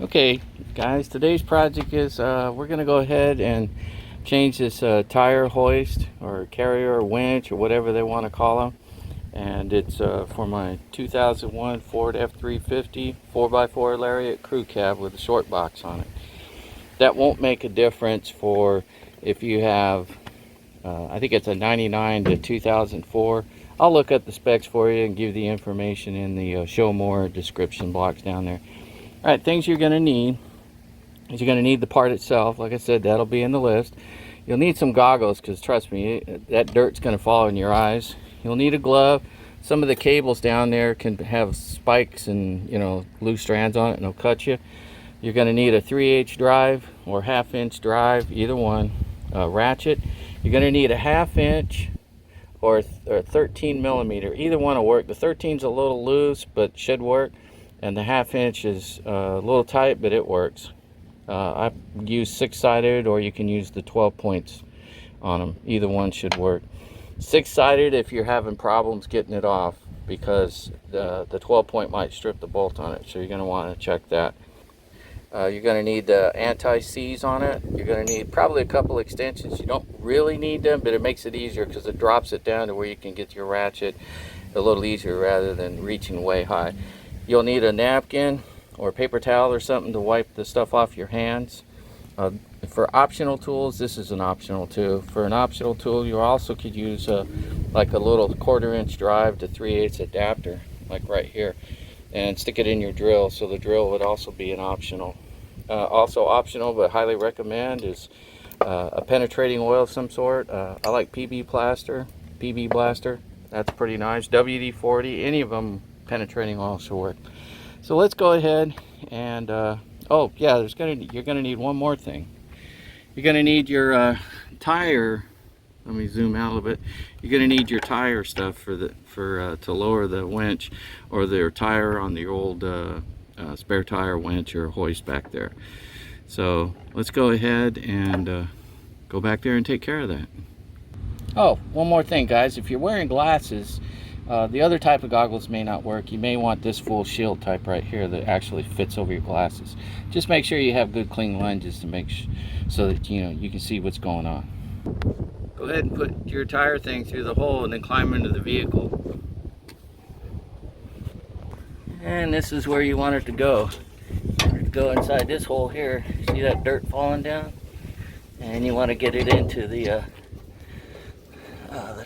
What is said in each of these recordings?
Okay, guys, today's project is we're going to go ahead and change this tire hoist or carrier or winch or whatever they want to call them. And it's for my 2001 Ford F350 4x4 Lariat crew cab with a short box on it. That won't make a difference for if you have, I think it's a 99 to 2004. I'll look up the specs for you and give the information in the show more description blocks down there. Alright, things you're going to need is you're going to need the part itself. Like I said, that'll be in the list. You'll need some goggles because trust me, that dirt's going to fall in your eyes. You'll need a glove. Some of the cables down there can have spikes and loose strands on it and it'll cut you. You're going to need a 3/8 drive or 1/2 inch drive, either one. Ratchet. You're going to need a 1/2 inch or 13 millimeter. Either one will work. The 13's a little loose but should work. And the 1/2 inch is a little tight, but it works. I use 6-sided, or you can use the 12 points on them. Either one should work. 6-sided if you're having problems getting it off, because the 12 point might strip the bolt on it, so you're going to want to check that. You're going to need the anti-seize on it. You're going to need probably a couple extensions. You don't really need them, but it makes it easier because it drops it down to where you can get your ratchet a little easier rather than reaching way high. You'll need a napkin or a paper towel or something to wipe the stuff off your hands. For optional tools, this is an optional too. For an optional tool, you also could use like a little 1/4 inch drive to 3/8 adapter, like right here, and stick it in your drill. So the drill would also be an optional. Also optional, but highly recommend, is a penetrating oil of some sort. I like PB Blaster. That's pretty nice. WD-40, any of them. Penetrating oil should work. So let's go ahead and oh yeah, you're gonna need one more thing. You're gonna need your tire. Let me zoom out a little bit. You're gonna need your tire stuff to lower the winch or the tire on the old spare tire winch or hoist back there. So let's go ahead and go back there and take care of that. Oh, one more thing, guys. If you're wearing glasses, the other type of goggles may not work. You may want this full shield type right here that actually fits over your glasses. Just make sure you have good clean lenses to make so that you can see what's going on. Go ahead and put your tire thing through the hole and then climb into the vehicle. And this is where you want it to go. Go inside this hole here. See that dirt falling down? And you want to get it into the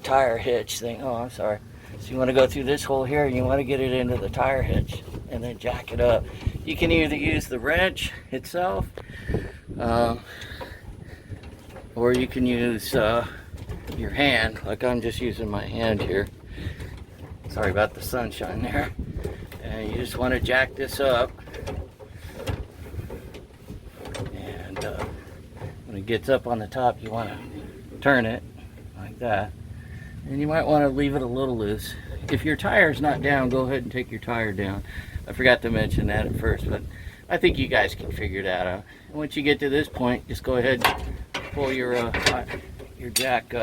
tire hitch thing. Oh, I'm sorry. So you want to go through this hole here and you want to get it into the tire hitch and then jack it up. You can either use the wrench itself or you can use your hand, like I'm just using my hand here. Sorry about the sunshine there. And you just want to jack this up, and when it gets up on the top you want to turn it like that. And you might want to leave it a little loose. If your tire's not down, go ahead and take your tire down. I forgot to mention that at first, but I think you guys can figure that out. And once you get to this point, just go ahead and pull your jack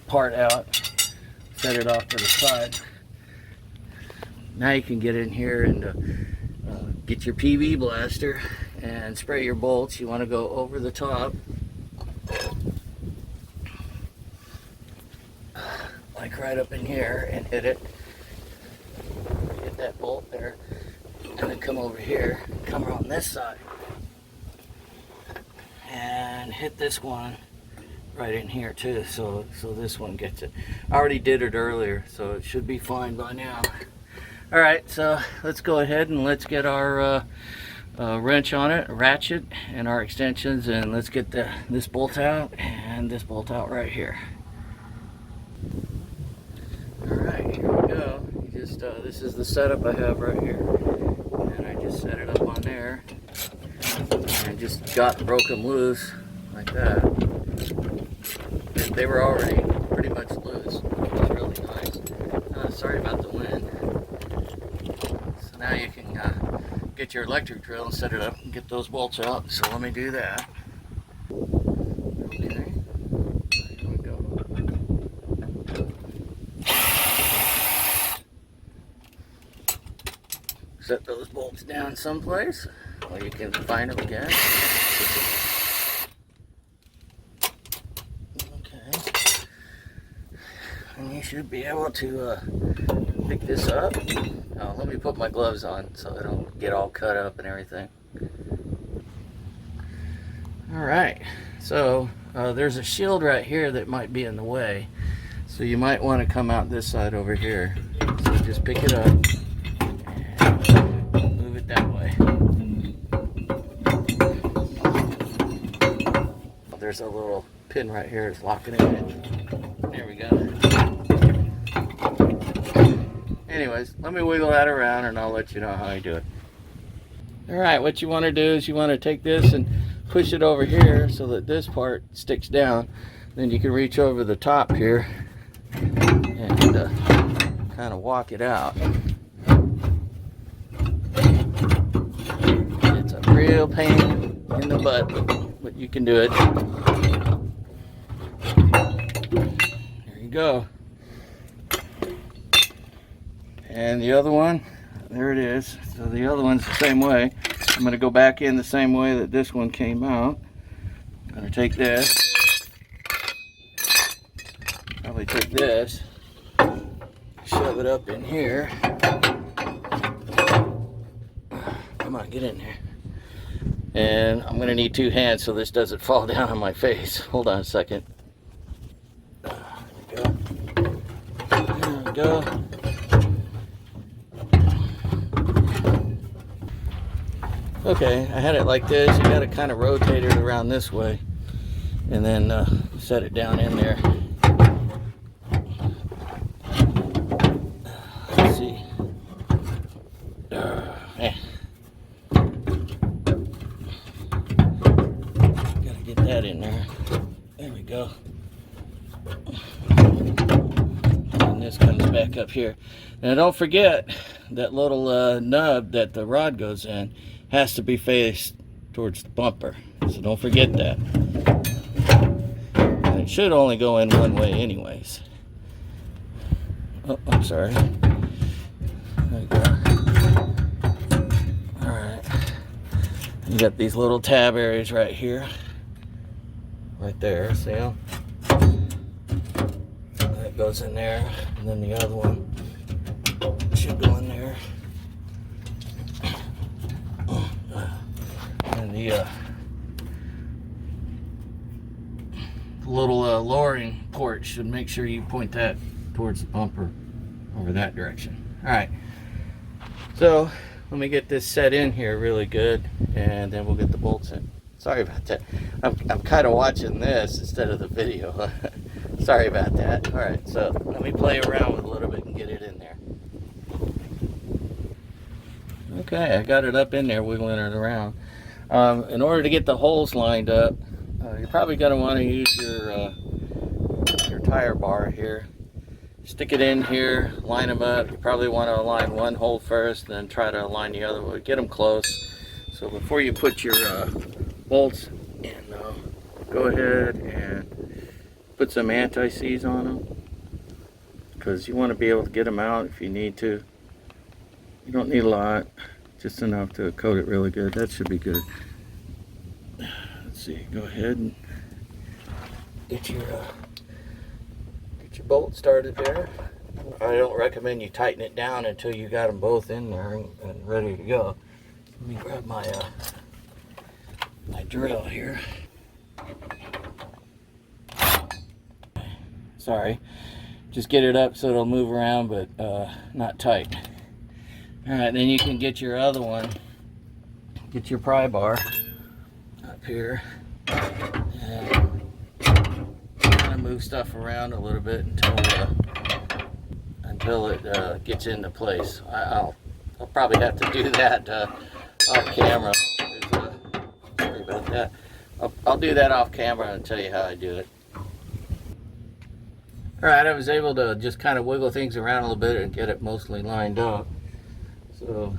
part out, set it off to the side. Now you can get in here and get your PB blaster and spray your bolts. You want to go over the top, like right up in here, and hit it. Hit that bolt there, and then come over here, come around this side, and hit this one right in here too. So this one gets it. I already did it earlier, so it should be fine by now. All right, so let's go ahead and let's get our wrench on it, ratchet, and our extensions, and let's get this bolt out and this bolt out right here. Alright, here we go. This is the setup I have right here. And I just set it up on there. And just broke them loose like that. They were already pretty much loose, which is really nice. Sorry about the wind. So now you can get your electric drill and set it up and get those bolts out. So let me do that. Okay. Here we go. set those bolts down someplace where you can find them again. Okay. And you should be able to pick this up. Oh, let me put my gloves on so I don't get all cut up and everything. Alright, so there's a shield right here that might be in the way. So you might want to come out this side over here. So just pick it up and move it that way. There's a little pin right here. It's locking it in. There we go. Anyways, let me wiggle that around and I'll let you know how I do it. Alright, what you want to do is you want to take this and push it over here so that this part sticks down. Then you can reach over the top here and kind of walk it out. It's a real pain in the butt, but you can do it. There you go. And the other one, there it is. So the other one's the same way. I'm going to go back in the same way that this one came out. I'm going to take this. Probably take this, shove it up in here. Come on, get in there. And I'm going to need two hands so this doesn't fall down on my face. Hold on a second. There we go. There we go. Okay, I had it like this. You got to kind of rotate it around this way and then set it down in there. Let's see. Gotta get that in there. There we go. And this comes back up here. Now don't forget that little nub that the rod goes in has to be faced towards the bumper. So don't forget that. And it should only go in one way anyways. Oh, I'm sorry. There you go. Alright. You got these little tab areas right here. Right there, see them? That goes in there. And then the other one should go in there. And the little lowering port should make sure you point that towards the bumper over that direction. Alright, so let me get this set in here really good and then we'll get the bolts in. Sorry about that. I'm kind of watching this instead of the video. Sorry about that. Alright, so let me play around with it a little bit and get it in there. Okay, I got it up in there, wiggling it around. In order to get the holes lined up, you're probably going to want to use your tire bar here. Stick it in here, line them up. You probably want to align one hole first, then try to align the other one. Get them close. So before you put your bolts in, go ahead and put some anti-seize on them, because you want to be able to get them out if you need to. You don't need a lot, just enough to coat it really good. That should be good. Let's see, go ahead and get your bolt started there. I don't recommend you tighten it down until you got them both in there and ready to go. Let me grab my my drill here. Sorry, just get it up so it'll move around, but not tight. Alright, then you can get your other one, get your pry bar up here, and kind of move stuff around a little bit until it gets into place. I'll probably have to do that off camera. Sorry about that. I'll do that off camera and tell you how I do it. Alright, I was able to just kind of wiggle things around a little bit and get it mostly lined up. So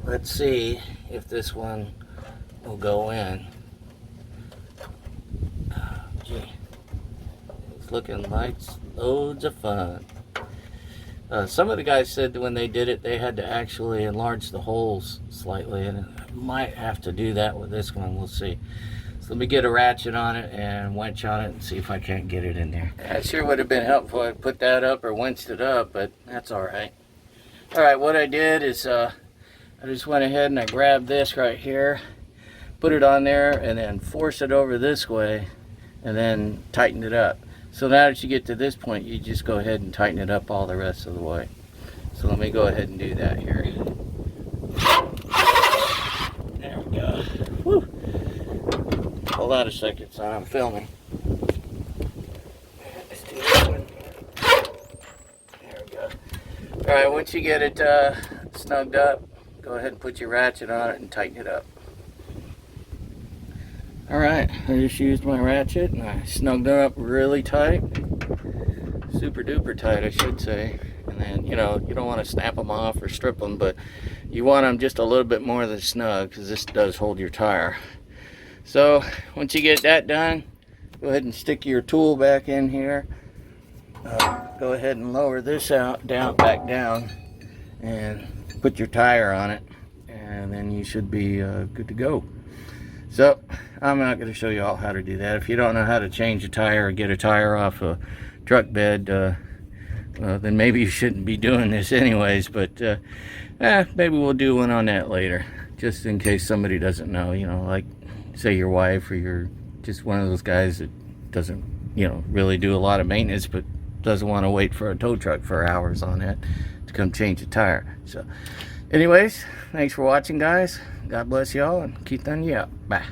let's see if this one will go in. Gee, it's looking like loads of fun. Some of the guys said that when they did it, they had to actually enlarge the holes slightly, and I might have to do that with this one. We'll see. So let me get a ratchet on it and winch on it and see if I can't get it in there. That sure would have been helpful. I'd put that up or winched it up, but that's all right. All right, what I did is I just went ahead and I grabbed this right here, put it on there, and then force it over this way, and then tightened it up. So now that you get to this point, you just go ahead and tighten it up all the rest of the way. So let me go ahead and do that here. There we go. Woo. Hold on a second, son, I'm filming. Let's do this one. There we go. All right, once you get it snugged up, go ahead and put your ratchet on it and tighten it up. All right, I just used my ratchet and I snugged it up really tight, super duper tight, I should say. And then, you know, you don't want to snap them off or strip them, but you want them just a little bit more than snug, because this does hold your tire. So once you get that done, go ahead and stick your tool back in here. Go ahead and lower this out, back down, and put your tire on it, and then you should be good to go. So I'm not going to show you all how to do that. If you don't know how to change a tire or get a tire off a truck bed, then maybe you shouldn't be doing this anyways. But maybe we'll do one on that later, just in case somebody doesn't know. You know, like say your wife, or you're just one of those guys that doesn't, you know, really do a lot of maintenance, but doesn't want to wait for a tow truck for hours on it to come change a tire. So anyways, thanks for watching, guys. God bless y'all, and keep on you up. Bye.